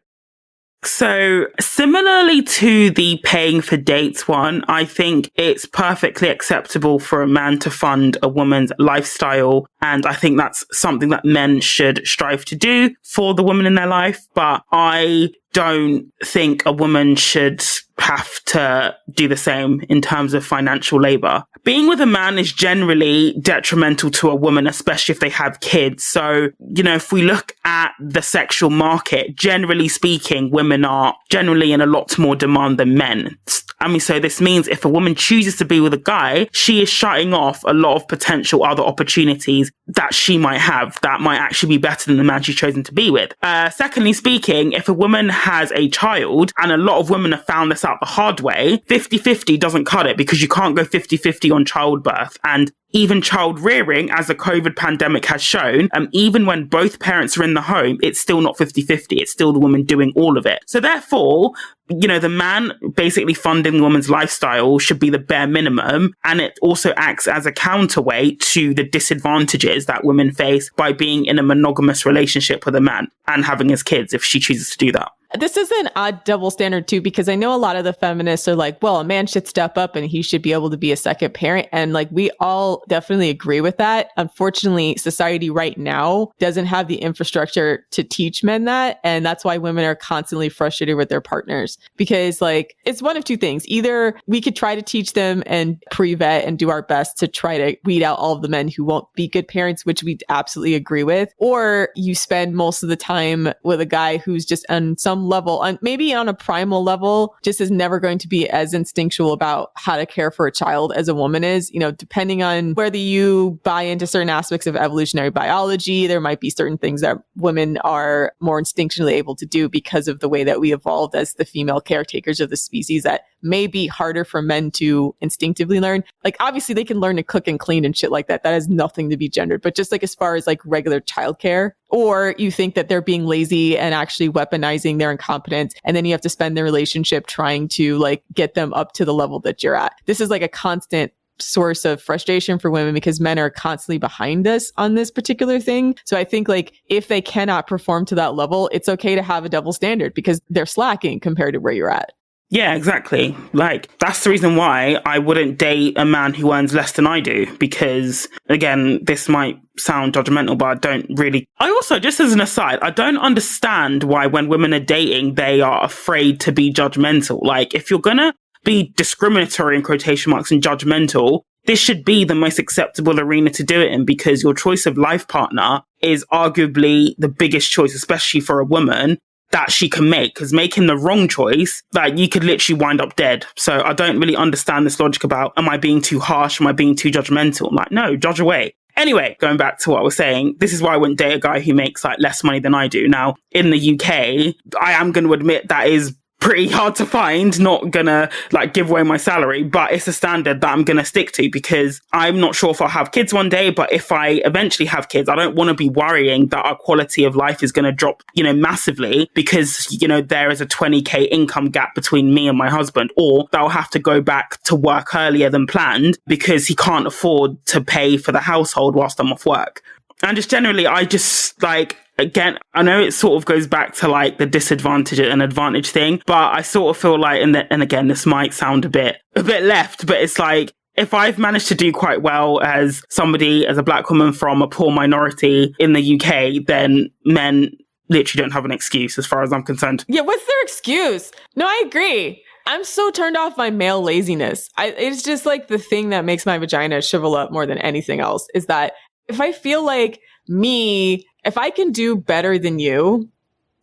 So similarly to the paying for dates one, I think it's perfectly acceptable for a man to fund a woman's lifestyle. And I think that's something that men should strive to do for the woman in their life. But I don't think a woman should have to do the same in terms of financial labor. Being with a man is generally detrimental to a woman, especially if they have kids. So, you know, if we look at the sexual market, generally speaking, women are generally in a lot more demand than men. I mean, so this means if a woman chooses to be with a guy, she is shutting off a lot of potential other opportunities that she might have that might actually be better than the man she's chosen to be with. Secondly speaking, if a woman has a child, and a lot of women have found this out the hard way, 50-50 doesn't cut it, because you can't go 50-50 on childbirth. And even child rearing, as the COVID pandemic has shown, even when both parents are in the home, it's still not 50-50. It's still the woman doing all of it. So therefore, you know, the man basically funding the woman's lifestyle should be the bare minimum. And it also acts as a counterweight to the disadvantages that women face by being in a monogamous relationship with a man and having his kids if she chooses to do that. This is an odd double standard too, because I know a lot of the feminists are like, well, a man should step up and he should be able to be a second parent. And like, we all definitely agree with that. Unfortunately, society right now doesn't have the infrastructure to teach men that. And that's why women are constantly frustrated with their partners, because like, it's one of two things. Either we could try to teach them and pre-vet and do our best to try to weed out all of the men who won't be good parents, which we absolutely agree with. Or you spend most of the time with a guy who's just on some level, maybe on a primal level, just is never going to be as instinctual about how to care for a child as a woman is. You know, depending on whether you buy into certain aspects of evolutionary biology, there might be certain things that women are more instinctually able to do because of the way that we evolved as the female caretakers of the species that may be harder for men to instinctively learn. Like, obviously they can learn to cook and clean and shit like that. That has nothing to be gendered. But just like as far as like regular childcare, or you think that they're being lazy and actually weaponizing their incompetence, and then you have to spend the relationship trying to like get them up to the level that you're at. This is like a constant source of frustration for women because men are constantly behind us on this particular thing. So I think like if they cannot perform to that level, it's okay to have a double standard because they're slacking compared to where you're at. Yeah, exactly. Like, that's the reason why I wouldn't date a man who earns less than I do, because, again, this might sound judgmental, but I don't really... I also, just as an aside, I don't understand why when women are dating, they are afraid to be judgmental. Like, if you're gonna be discriminatory in quotation marks and judgmental, this should be the most acceptable arena to do it in, because your choice of life partner is arguably the biggest choice, especially for a woman, that she can make, because making the wrong choice, like, you could literally wind up dead. So I don't really understand this logic about, am I being too harsh? Am I being too judgmental? I'm like, no, judge away. Anyway, going back to what I was saying, this is why I wouldn't date a guy who makes like less money than I do. Now, in the UK, I am going to admit that is pretty hard to find, not gonna like give away my salary, but it's a standard that I'm gonna stick to, because I'm not sure if I'll have kids one day, but if I eventually have kids, I don't want to be worrying that our quality of life is gonna drop, massively, because, there is a 20k income gap between me and my husband, or that I'll have to go back to work earlier than planned because he can't afford to pay for the household whilst I'm off work. And just generally, I just like, again, I know it sort of goes back to like the disadvantage and advantage thing, but I sort of feel like, and again, this might sound a bit left, but it's like, if I've managed to do quite well as a black woman from a poor minority in the UK, then men literally don't have an excuse as far as I'm concerned. Yeah, what's their excuse? No, I agree. I'm so turned off by male laziness. It's just like the thing that makes my vagina shrivel up more than anything else, is that if I feel like if I can do better than you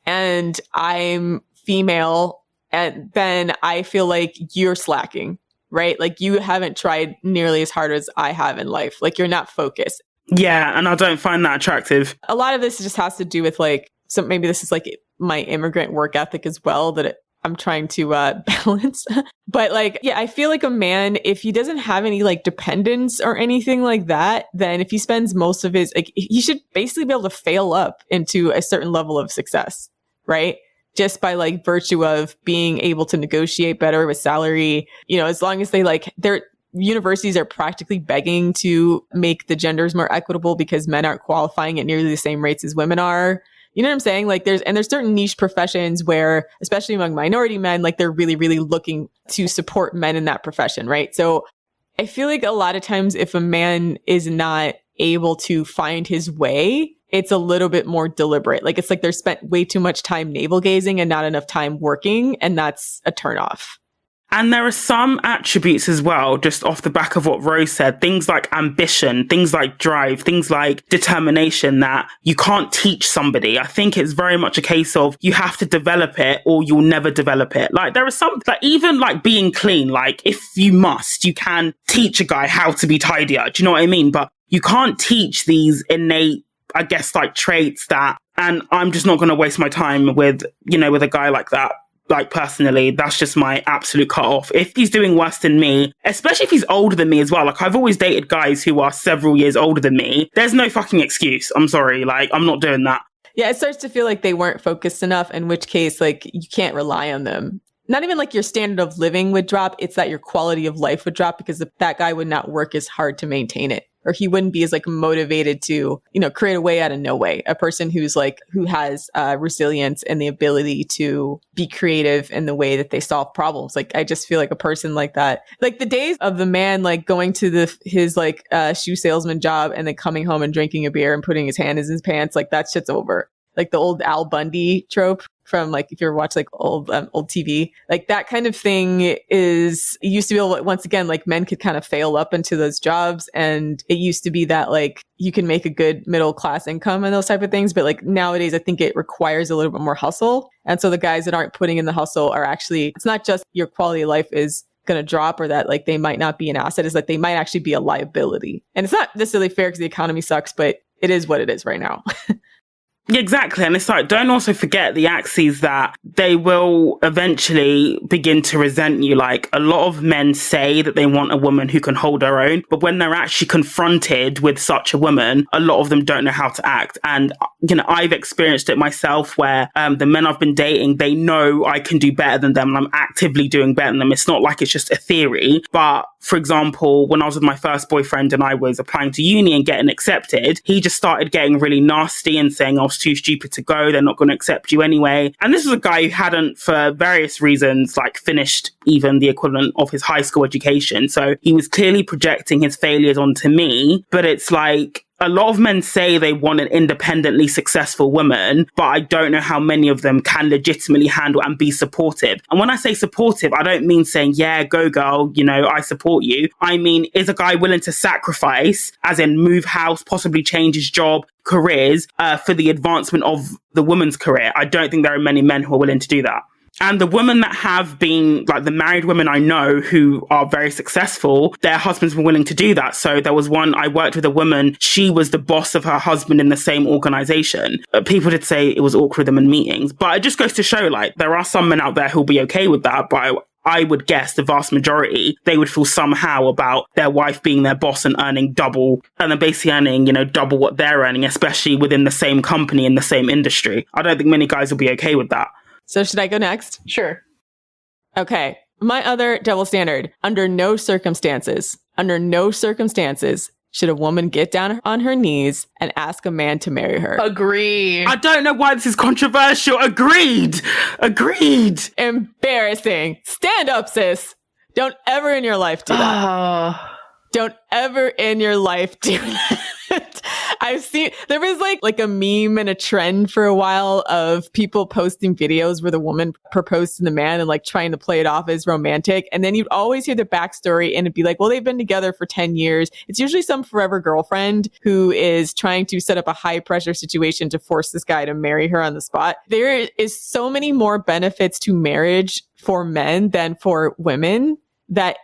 and I'm female, and then I feel like you're slacking, right? Like, you haven't tried nearly as hard as I have in life. Like, you're not focused. Yeah, and I don't find that attractive. A lot of this just has to do with like, so maybe this is like my immigrant work ethic as well, that I'm trying to balance. But like, yeah, I feel like a man, if he doesn't have any like dependence or anything like that, then if he spends most of his, like, he should basically be able to fail up into a certain level of success, right? Just by like virtue of being able to negotiate better with salary, as long as they like, their universities are practically begging to make the genders more equitable because men aren't qualifying at nearly the same rates as women are. You know what I'm saying? Like, there's certain niche professions where, especially among minority men, like, they're really, really looking to support men in that profession, right? So I feel like a lot of times if a man is not able to find his way, it's a little bit more deliberate. Like, it's like they're spent way too much time navel gazing and not enough time working. And that's a turnoff. And there are some attributes as well, just off the back of what Rose said, things like ambition, things like drive, things like determination that you can't teach somebody. I think it's very much a case of you have to develop it or you'll never develop it. Like, there are some, like, even like being clean, like, if you must, you can teach a guy how to be tidier. Do you know what I mean? But you can't teach these innate, I guess, like, traits that, and I'm just not going to waste my time with, with a guy like that. Like, personally, that's just my absolute cut off. If he's doing worse than me, especially if he's older than me as well, like, I've always dated guys who are several years older than me. There's no fucking excuse. I'm sorry. Like, I'm not doing that. Yeah, it starts to feel like they weren't focused enough, in which case, like, you can't rely on them. Not even like your standard of living would drop. It's that your quality of life would drop because that guy would not work as hard to maintain it. Or he wouldn't be as like motivated to, create a way out of no way. A person who has resilience and the ability to be creative in the way that they solve problems. Like, I just feel like a person like that, like the days of the man, like going to his shoe salesman job and then coming home and drinking a beer and putting his hand in his pants, like, that shit's over. Like the old Al Bundy trope from, like, if you ever watch like old TV, like that kind of thing it used to be able, once again, like, men could kind of fail up into those jobs. And it used to be that like you can make a good middle class income and those type of things. But like nowadays, I think it requires a little bit more hustle. And so the guys that aren't putting in the hustle are actually, it's not just your quality of life is going to drop or that like they might not be an asset, is that they might actually be a liability. And it's not necessarily fair because the economy sucks, but it is what it is right now. Yeah, exactly. And it's like, don't also forget the axes that they will eventually begin to resent you. Like, a lot of men say that they want a woman who can hold her own, but when they're actually confronted with such a woman, a lot of them don't know how to act. And, I've experienced it myself where the men I've been dating, they know I can do better than them and I'm actively doing better than them. It's not like it's just a theory. But for example, when I was with my first boyfriend and I was applying to uni and getting accepted, he just started getting really nasty and saying I was too stupid to go. They're not going to accept you anyway. And this was a guy who hadn't, for various reasons, like, finished even the equivalent of his high school education. So he was clearly projecting his failures onto me. But it's like, a lot of men say they want an independently successful woman, but I don't know how many of them can legitimately handle and be supportive. And when I say supportive, I don't mean saying, yeah, go girl, you know, I support you. I mean, is a guy willing to sacrifice, as in move house, possibly change his job, careers, for the advancement of the woman's career? I don't think there are many men who are willing to do that. And the women that have been, like the married women I know who are very successful, their husbands were willing to do that. So there was one, I worked with a woman, she was the boss of her husband in the same organization. People did say it was awkward with them in meetings, but it just goes to show, like, there are some men out there who'll be okay with that, but I would guess the vast majority, they would feel somehow about their wife being their boss and earning double, and then basically earning, you know, double what they're earning, especially within the same company in the same industry. I don't think many guys will be okay with that. So should I go next? Sure. Okay. My other double standard, under no circumstances, should a woman get down on her knees and ask a man to marry her. Agree. I don't know why this is controversial. Agreed. Embarrassing. Stand up, sis. Don't ever in your life do that. Don't ever in your life do that. I've seen, there was like a meme and a trend for a while of people posting videos where the woman proposed to the man and like trying to play it off as romantic. And then you'd always hear the backstory and it'd be like, well, they've been together for 10 years. It's usually some forever girlfriend who is trying to set up a high pressure situation to force this guy to marry her on the spot. There is so many more benefits to marriage for men than for women that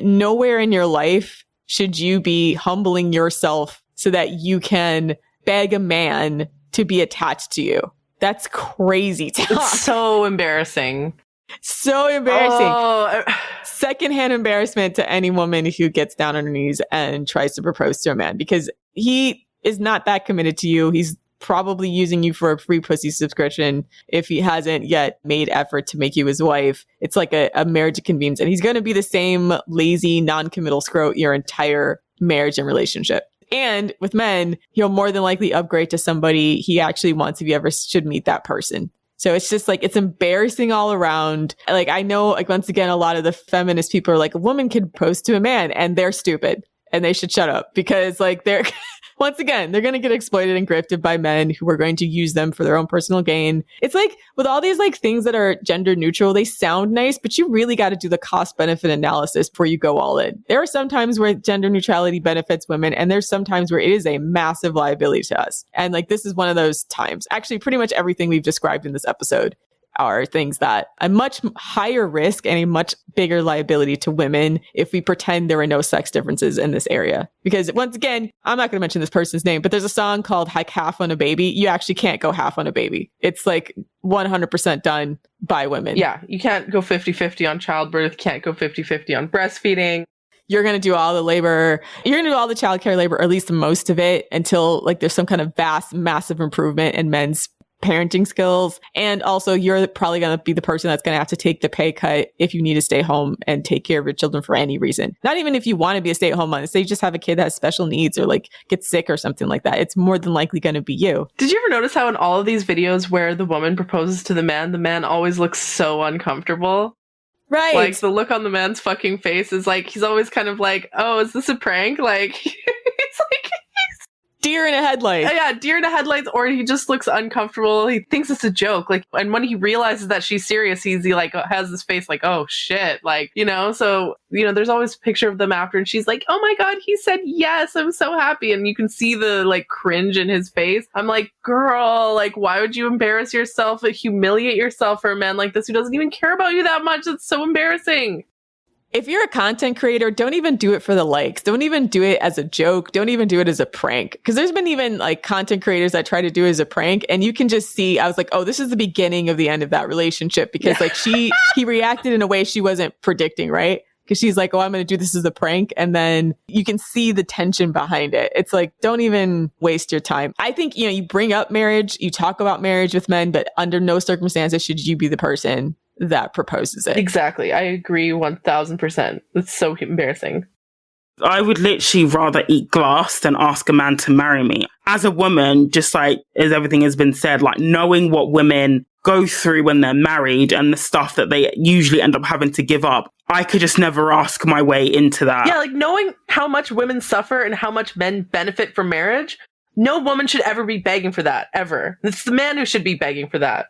nowhere in your life should you be humbling yourself so that you can beg a man to be attached to you. That's crazy talk. It's so embarrassing. So embarrassing. Oh. Secondhand embarrassment to any woman who gets down on her knees and tries to propose to a man, because he is not that committed to you. He's probably using you for a free pussy subscription if he hasn't yet made effort to make you his wife. It's like a marriage of convenience. And he's going to be the same lazy, non-committal scrote your entire marriage and relationship. And with men, he'll more than likely upgrade to somebody he actually wants if you ever should meet that person. So it's just like, it's embarrassing all around. Like, I know, like, once again, a lot of the feminist people are like, a woman can propose to a man and they're stupid and they should shut up because like they're, once again, they're going to get exploited and grifted by men who are going to use them for their own personal gain. It's like with all these like things that are gender neutral, they sound nice, but you really got to do the cost benefit analysis before you go all in. There are some times where gender neutrality benefits women, and there's some times where it is a massive liability to us. And like, this is one of those times. Actually, pretty much everything we've described in this episode are things that a much higher risk and a much bigger liability to women if we pretend there are no sex differences in this area. Because once again, I'm not going to mention this person's name, but there's a song called like Half on a Baby. You actually can't go half on a baby. It's like 100% done by women. Yeah, you can't go 50-50 on childbirth, can't go 50-50 on breastfeeding. You're going to do all the labor. You're going to do all the childcare labor, or at least most of it, until like there's some kind of vast, massive improvement in men's parenting skills. And also you're probably going to be the person that's going to have to take the pay cut if you need to stay home and take care of your children for any reason. Not even if you want to be a stay-at-home mom. Say you just have a kid that has special needs or like gets sick or something like that. It's more than likely going to be you. Did you ever notice how in all of these videos where the woman proposes to the man always looks so uncomfortable? Right. Like the look on the man's fucking face is like, he's always kind of like, oh, is this a prank? Like, it's like, deer in a headlight. Yeah, deer in the headlights, or he just looks uncomfortable. He thinks it's a joke. Like, and when he realizes that she's serious, he like has this face like, oh shit. Like, you know, so, you know, there's always a picture of them after and she's like, oh my God, he said yes, I'm so happy. And you can see the like cringe in his face. I'm like, girl, like, why would you embarrass yourself and humiliate yourself for a man like this who doesn't even care about you that much? It's so embarrassing. If you're a content creator, don't even do it for the likes. Don't even do it as a joke. Don't even do it as a prank. Because there's been even like content creators that try to do it as a prank. And you can just see, I was like, oh, this is the beginning of the end of that relationship. Because like he reacted in a way she wasn't predicting, right? Because she's like, oh, I'm going to do this as a prank. And then you can see the tension behind it. It's like, don't even waste your time. I think, you know, you bring up marriage, you talk about marriage with men, but under no circumstances should you be the person that proposes it. Exactly. I agree 1000%. It's so embarrassing. I would literally rather eat glass than ask a man to marry me. As a woman, just like as everything has been said, like knowing what women go through when they're married and the stuff that they usually end up having to give up, I could just never ask my way into that. Yeah, like knowing how much women suffer and how much men benefit from marriage, no woman should ever be begging for that, ever. It's the man who should be begging for that.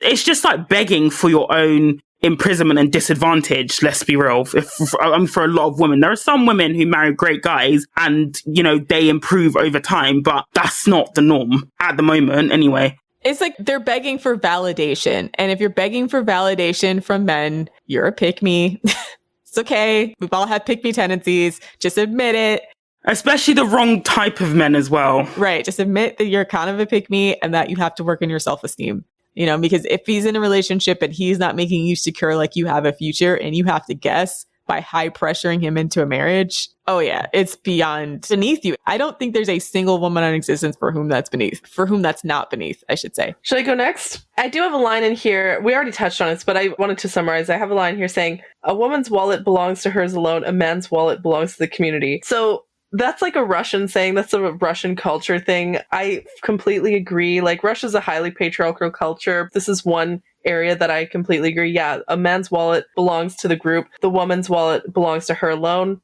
It's just like begging for your own imprisonment and disadvantage, let's be real. For a lot of women, there are some women who marry great guys and, you know, they improve over time, but that's not the norm at the moment anyway. It's like they're begging for validation. And if you're begging for validation from men, you're a pick-me. It's okay. We've all had pick-me tendencies. Just admit it. Especially the wrong type of men as well. Right. Just admit that you're kind of a pick-me and that you have to work on your self-esteem. You know, because if he's in a relationship and he's not making you secure like you have a future and you have to guess by high pressuring him into a marriage, oh yeah, it's beyond beneath you. I don't think there's a single woman in existence for whom that's not beneath, I should say. Should I go next? I do have a line in here. We already touched on it, but I wanted to summarize. I have a line here saying, a woman's wallet belongs to hers alone. A man's wallet belongs to the community. So that's like a Russian saying. That's a Russian culture thing. I completely agree. Like, Russia's a highly patriarchal culture. This is one area that I completely agree. Yeah, a man's wallet belongs to the group. The woman's wallet belongs to her alone.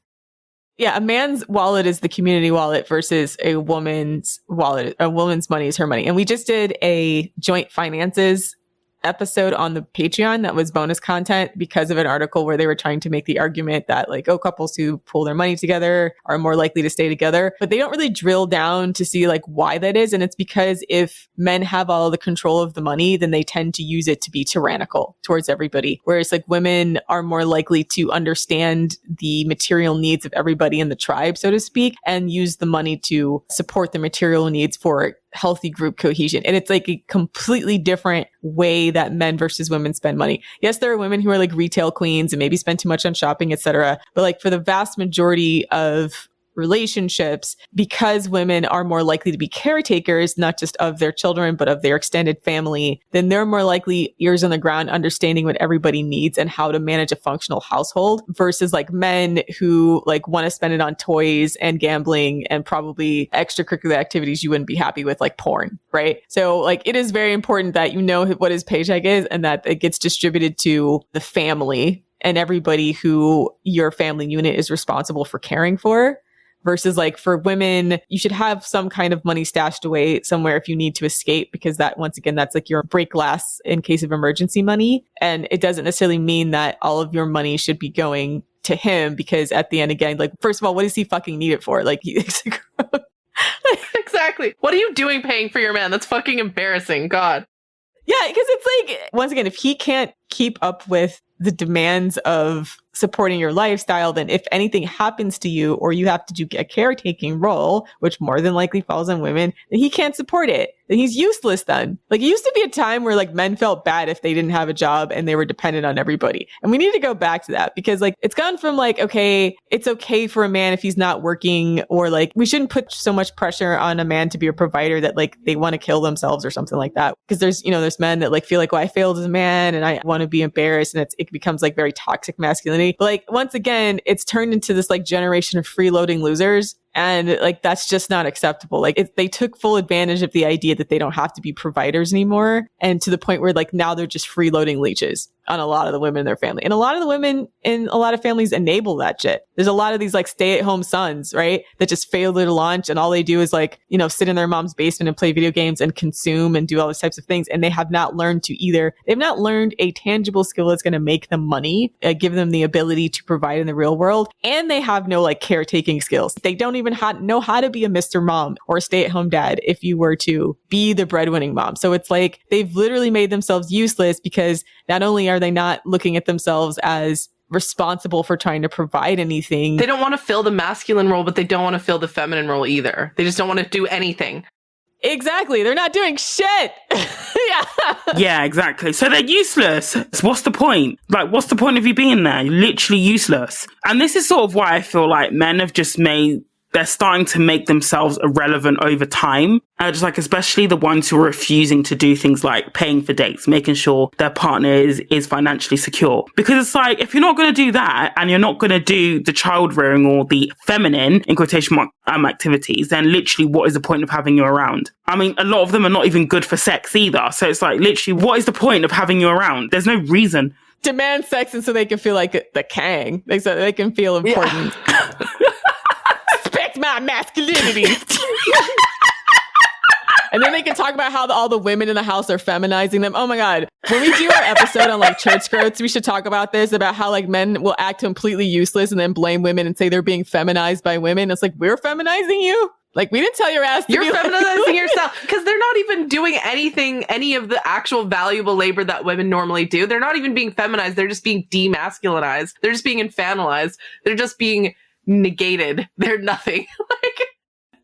Yeah, a man's wallet is the community wallet versus a woman's wallet. A woman's money is her money. And we just did a joint finances episode on the Patreon that was bonus content because of an article where they were trying to make the argument that, like, oh, couples who pool their money together are more likely to stay together. But they don't really drill down to see like why that is. And it's because if men have all the control of the money, then they tend to use it to be tyrannical towards everybody. Whereas like women are more likely to understand the material needs of everybody in the tribe, so to speak, and use the money to support the material needs for healthy group cohesion. And it's like a completely different way that men versus women spend money. Yes, there are women who are like retail queens and maybe spend too much on shopping, etc. But like for the vast majority of relationships, because women are more likely to be caretakers, not just of their children, but of their extended family, then they're more likely ears on the ground, understanding what everybody needs and how to manage a functional household versus like men who like want to spend it on toys and gambling and probably extracurricular activities you wouldn't be happy with, like porn, right? So like it is very important that you know what his paycheck is and that it gets distributed to the family and everybody who your family unit is responsible for caring for. Versus like for women, you should have some kind of money stashed away somewhere if you need to escape, because that, once again, that's like your break glass in case of emergency money. And it doesn't necessarily mean that all of your money should be going to him, because at the end, again, like, first of all, what does he fucking need it for? Like, Exactly. What are you doing paying for your man? That's fucking embarrassing. God. Yeah, because it's like, once again, if he can't keep up with the demands of supporting your lifestyle, then if anything happens to you or you have to do a caretaking role, which more than likely falls on women, then he can't support it. Then he's useless then. Like, it used to be a time where like men felt bad if they didn't have a job and they were dependent on everybody. And we need to go back to that, because like it's gone from like, okay, it's okay for a man if he's not working, or like we shouldn't put so much pressure on a man to be a provider that like they want to kill themselves or something like that. Because there's men that like feel like, well, I failed as a man and I want to be embarrassed, and it becomes like very toxic masculinity. But like, once again, it's turned into this like generation of freeloading losers. And like, that's just not acceptable. Like, they took full advantage of the idea that they don't have to be providers anymore. And to the point where like now they're just freeloading leeches on a lot of the women in their family. And a lot of the women in a lot of families enable that shit. There's a lot of these like stay-at-home sons, right? That just fail their launch, and all they do is like, sit in their mom's basement and play video games and consume and do all those types of things. And they have not learned they've not learned a tangible skill that's going to make them money, give them the ability to provide in the real world. And they have no like caretaking skills. They don't even know how to be a Mr. Mom or a stay-at-home dad if you were to be the breadwinning mom. So it's like they've literally made themselves useless, because not only are they not looking at themselves as responsible for trying to provide anything. They don't want to fill the masculine role, but they don't want to fill the feminine role either. They just don't want to do anything. Exactly. They're not doing shit. Yeah. Yeah, exactly. So they're useless. So what's the point? Like, what's the point of you being there? You're literally useless. And this is sort of why I feel like men have just made they're starting to make themselves irrelevant over time. Just like, especially the ones who are refusing to do things like paying for dates, making sure their partner is financially secure. Because it's like, if you're not going to do that and you're not going to do the child rearing or the feminine, in quotation mark, activities, then literally what is the point of having you around? I mean, a lot of them are not even good for sex either. So it's like, literally, what is the point of having you around? There's no reason. Demand sex and so they can feel like the king. So they can feel important. Yeah. Respect my masculinity. And then they can talk about how all the women in the house are feminizing them. Oh my God. When we do our episode on like church skirts, we should talk about this, about how like men will act completely useless and then blame women and say they're being feminized by women. It's like, we're feminizing you? Like, we didn't tell your ass to You're be feminizing yourself, because they're not even doing any of the actual valuable labor that women normally do. They're not even being feminized. They're just being demasculinized. They're just being infantilized. They're just being negated. They're nothing.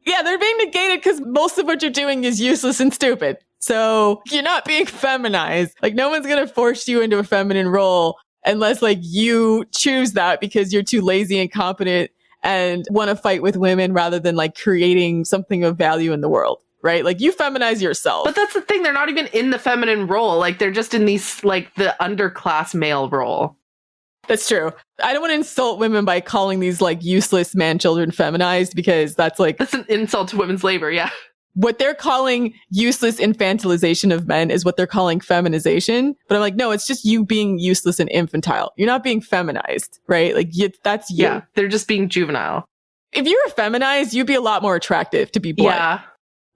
Yeah, they're being negated because most of what you're doing is useless and stupid. So you're not being feminized. Like, no one's going to force you into a feminine role unless like you choose that because you're too lazy and incompetent and want to fight with women rather than like creating something of value in the world, right? Like, you feminize yourself. But that's the thing. They're not even in the feminine role. Like, they're just in these, like, the underclass male role. That's true. I don't want to insult women by calling these like useless man children feminized, because that's an insult to women's labor. Yeah. What they're calling useless infantilization of men is what they're calling feminization. But I'm like, no, it's just you being useless and infantile. You're not being feminized, right? Like, that's you. Yeah, they're just being juvenile. If you were feminized, you'd be a lot more attractive, to be blunt. Yeah.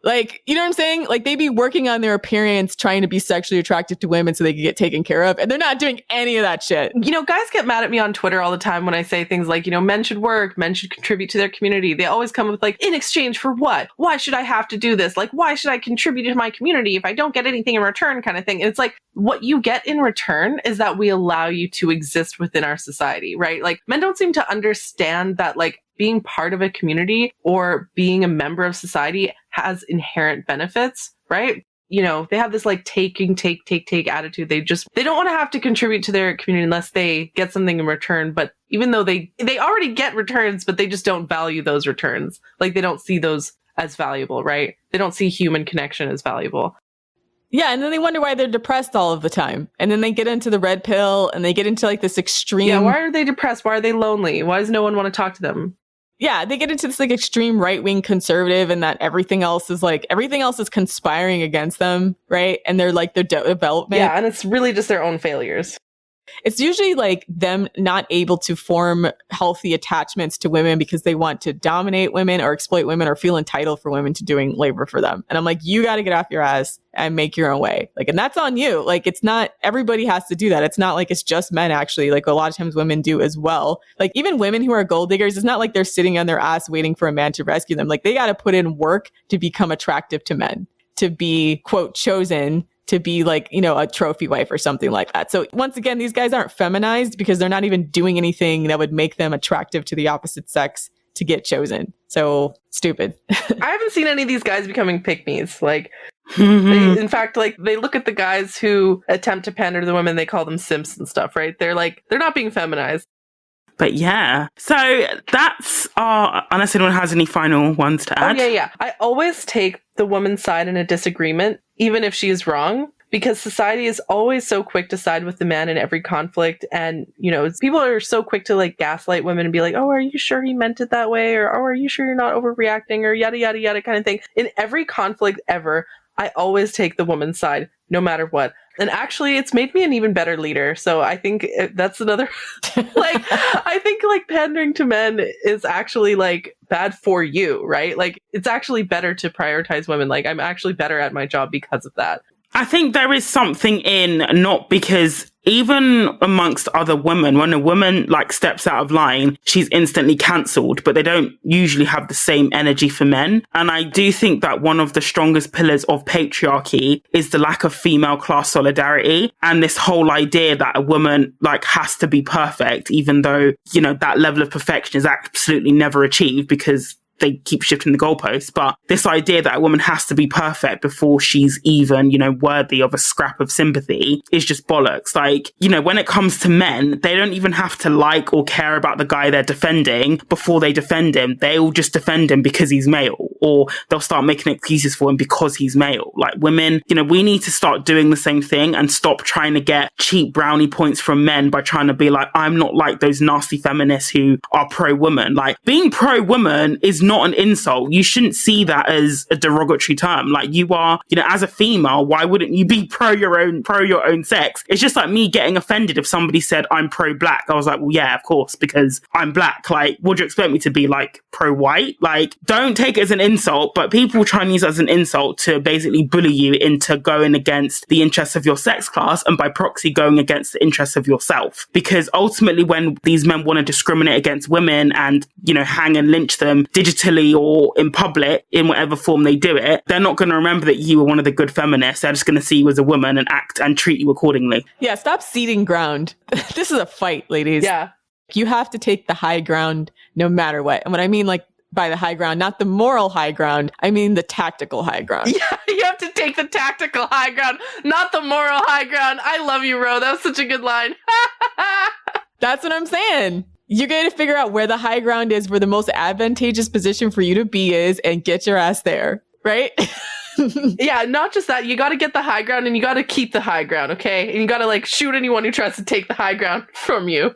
Like, you know what I'm saying? Like, they'd be working on their appearance, trying to be sexually attractive to women so they could get taken care of. And they're not doing any of that shit. You know, guys get mad at me on Twitter all the time when I say things like, you know, men should work, men should contribute to their community. They always come with like, in exchange for what? Why should I have to do this? Like, why should I contribute to my community if I don't get anything in return, kind of thing? And it's like, what you get in return is that we allow you to exist within our society, right? Like, men don't seem to understand that, like, being part of a community or being a member of society has inherent benefits, right? You know, they have this like take attitude. They don't want to have to contribute to their community unless they get something in return. But even though they already get returns, but they just don't value those returns. Like, they don't see those as valuable, right? They don't see human connection as valuable. Yeah, and then they wonder why they're depressed all of the time. And then they get into the red pill and they get into like this extreme... Yeah, why are they depressed? Why are they lonely? Why does no one want to talk to them? Yeah, they get into this like extreme right-wing conservative, and that everything else is conspiring against them, right? And they're like their development. Yeah, and it's really just their own failures. It's usually like them not able to form healthy attachments to women because they want to dominate women or exploit women or feel entitled for women to doing labor for them. And I'm like, you got to get off your ass and make your own way. Like, and that's on you. Like, it's not, everybody has to do that. It's not like it's just men, actually. Like, a lot of times women do as well. Like, even women who are gold diggers, it's not like they're sitting on their ass waiting for a man to rescue them. Like, they got to put in work to become attractive to men, to be, quote, chosen, to be like, you know, a trophy wife or something like that. So once again, these guys aren't feminized because they're not even doing anything that would make them attractive to the opposite sex to get chosen. So stupid. I haven't seen any of these guys becoming pick-me's. Like, in fact, like, they look at the guys who attempt to pander to the women, they call them simps and stuff, right? They're like, they're not being feminized. But yeah, so that's unless anyone has any final ones to add. Oh, yeah. I always take the woman's side in a disagreement, even if she is wrong, because society is always so quick to side with the man in every conflict. And, you know, people are so quick to like gaslight women and be like, oh, are you sure he meant it that way? Or, oh, are you sure you're not overreacting? Or yada, yada, yada kind of thing. In every conflict ever, I always take the woman's side, no matter what. And actually, it's made me an even better leader. So I think that's another, like, I think like pandering to men is actually like bad for you, right? Like, it's actually better to prioritize women. Like, I'm actually better at my job because of that. I think there is something in, not because even amongst other women, when a woman like steps out of line, she's instantly cancelled, but they don't usually have the same energy for men. And I do think that one of the strongest pillars of patriarchy is the lack of female class solidarity, and this whole idea that a woman like has to be perfect, even though, you know, that level of perfection is absolutely never achieved because they keep shifting the goalposts. But this idea that a woman has to be perfect before she's even, worthy of a scrap of sympathy is just bollocks. Like, when it comes to men, they don't even have to like or care about the guy they're defending before they defend him. They'll just defend him because he's male, or they'll start making excuses for him because he's male. Like, women, we need to start doing the same thing and stop trying to get cheap brownie points from men by trying to be like, I'm not like those nasty feminists who are pro-woman. Like, being pro-woman is not an insult. You shouldn't see that as a derogatory term. Like, you are, as a female, why wouldn't you be pro your own sex? It's just like me getting offended if somebody said I'm pro-black. I was like, well, yeah, of course, because I'm black. Like, would you expect me to be like pro-white? Like, don't take it as an insult, but people try and use it as an insult to basically bully you into going against the interests of your sex class, and by proxy going against the interests of yourself. Because ultimately, when these men want to discriminate against women and, hang and lynch them digitally or in public, in whatever form they do it, they're not going to remember that you were one of the good feminists. They're just going to see you as a woman and act and treat you accordingly. Yeah, stop ceding ground. This is a fight, ladies. Yeah. You have to take the high ground no matter what. And what I mean, like, by the high ground, not the moral high ground, I mean the tactical high ground. Yeah, you have to take the tactical high ground, not the moral high ground. I love you, Ro. That was such a good line. That's what I'm saying. You got to figure out where the high ground is, where the most advantageous position for you to be is, and get your ass there, right? Yeah, not just that. You got to get the high ground, and you got to keep the high ground, okay? And you got to shoot anyone who tries to take the high ground from you.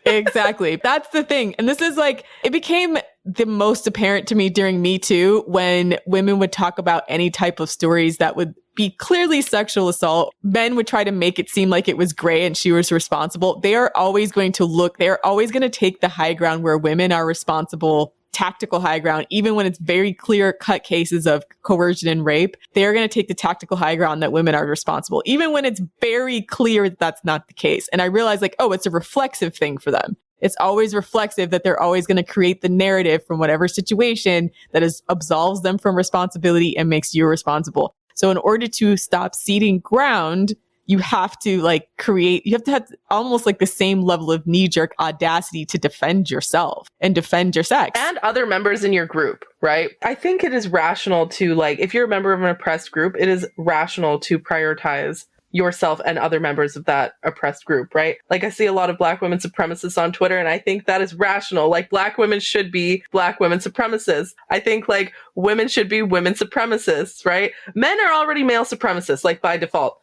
Exactly. That's the thing. And this is it became the most apparent to me during Me Too, when women would talk about any type of stories that would be clearly sexual assault. Men would try to make it seem like it was gray and she was responsible. They are always going to take the high ground where women are responsible, tactical high ground, even when it's very clear cut cases of coercion and rape. They're going to take the tactical high ground that women are responsible, even when it's very clear that that's not the case. And I realized it's a reflexive thing for them. It's always reflexive that they're always going to create the narrative from whatever situation that absolves them from responsibility and makes you responsible. So in order to stop ceding ground, you have to have almost the same level of knee-jerk audacity to defend yourself and defend your sex. And other members in your group, right? I think it is rational to, if you're a member of an oppressed group, it is rational to prioritize yourself and other members of that oppressed group, right? I see a lot of Black women supremacists on Twitter, and I think that is rational. Black women should be Black women supremacists. I think women should be women supremacists, right? Men are already male supremacists, by default.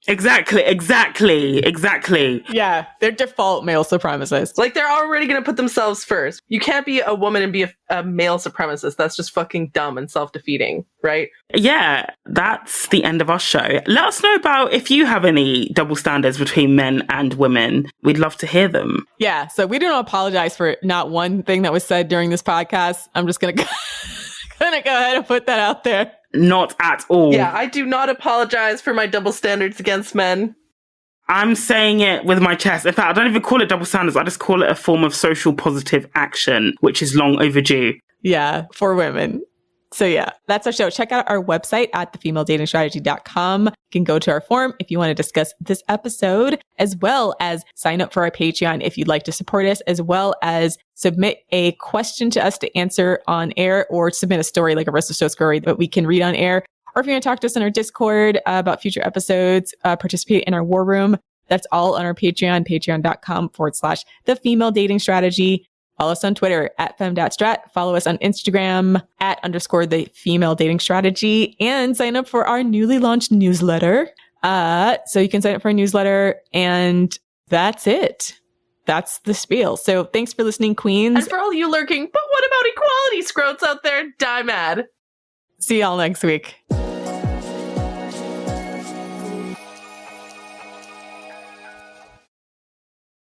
Exactly. Yeah, they're default male supremacists. They're already going to put themselves first. You can't be a woman and be a male supremacist. That's just fucking dumb and self-defeating, right? Yeah, that's the end of our show. Let us know about if you have any double standards between men and women. We'd love to hear them. Yeah, so we don't apologize for not one thing that was said during this podcast. I'm just going to go ahead and put that out there. Not at all. Yeah, I do not apologize for my double standards against men. I'm saying it with my chest. In fact, I don't even call it double standards. I just call it a form of social positive action, which is long overdue. Yeah, for women. So yeah, that's our show. Check out our website at thefemaledatingstrategy.com. You can go to our forum if you want to discuss this episode, as well as sign up for our Patreon if you'd like to support us, as well as submit a question to us to answer on air, or submit a story like a rest of show story that we can read on air. Or if you want to talk to us in our Discord about future episodes, participate in our war room. That's all on our Patreon, patreon.com/thefemaledatingstrategy. Follow us on Twitter at fem.strat. Follow us on Instagram at _the female dating strategy, and sign up for our newly launched newsletter. So you can sign up for our newsletter, and that's it. That's the spiel. So thanks for listening, queens. And for all you lurking, but what about equality scrotes out there? Die mad. See y'all next week.